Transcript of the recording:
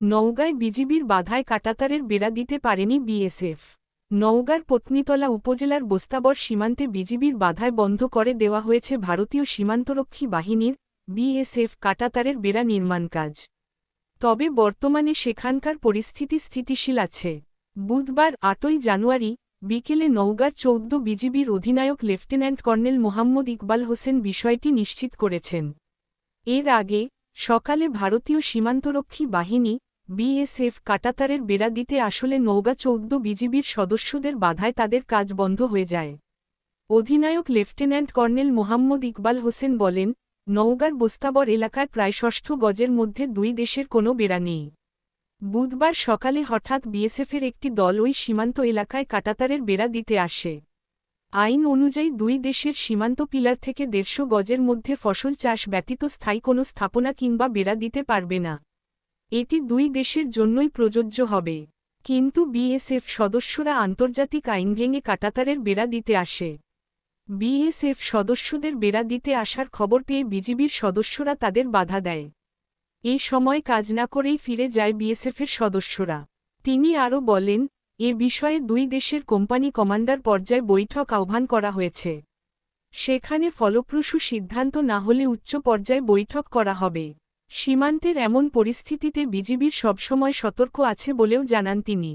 নওগাঁয় বিজিবির বাধায় কাঁটাতারের বেড়া দিতে পারেনি বিএসএফ। নওগাঁর পত্নীতলা উপজেলার বোস্তাবর সীমান্তে বিজিবির বাধায় বন্ধ করে দেওয়া হয়েছে ভারতীয় সীমান্তরক্ষী বাহিনীর বিএসএফ কাঁটাতারের বেড়া নির্মাণ কাজ। তবে বর্তমানে সেখানকার পরিস্থিতি স্থিতিশীল আছে। বুধবার ৮ই জানুয়ারি বিকেলে নওগাঁর ১৪ বিজিবির অধিনায়ক লেফটেন্যান্ট কর্নেল মোহাম্মদ ইকবাল হোসেন বিষয়টি নিশ্চিত করেছেন। এর আগে সকালে ভারতীয় সীমান্তরক্ষী বাহিনী বিএসএফ কাঁটাতারের বেড়া দিতে আসলে নওগাঁ ১৪ বিজিবির সদস্যদের বাধায় তাদের কাজ বন্ধ হয়ে যায়। অধিনায়ক লেফটেন্যান্ট কর্নেল মোহাম্মদ ইকবাল হোসেন বলেন, নওগাঁর বোস্তাবর এলাকায় প্রায় ৬০ গজের মধ্যে দুই দেশের কোনো বেড়া নেই। বুধবার সকালে হঠাৎ বিএসএফের একটি দল ওই সীমান্ত এলাকায় কাঁটাতারের বেড়া দিতে আসে। আইন অনুযায়ী দুই দেশের সীমান্ত পিলার থেকে ১৫০ গজের মধ্যে ফসল চাষ ব্যতীত স্থায়ী কোনো স্থাপনা কিংবা বেড়া দিতে পারবে না। এটি দুই দেশের জন্যই প্রযোজ্য হবে। কিন্তু বিএসএফ সদস্যরা আন্তর্জাতিক আইন ভেঙে কাঁটাতারের বেড়া দিতে আসে। বিএসএফ সদস্যদের বেড়া দিতে আসার খবর পেয়ে বিজিবির সদস্যরা তাদের বাধা দেয়। এই সময় কাজ না করেই ফিরে যায় বিএসএফের সদস্যরা। তিনি আরও বলেন, এ বিষয়ে দুই দেশের কোম্পানি কমান্ডার পর্যায়ে বৈঠক আহ্বান করা হয়েছে। সেখানে ফলপ্রসূ সিদ্ধান্ত না হলে উচ্চ পর্যায়ে বৈঠক করা হবে। সীমান্তের এমন পরিস্থিতিতে বিজিবির সবসময় সতর্ক আছে বলেও জানান তিনি।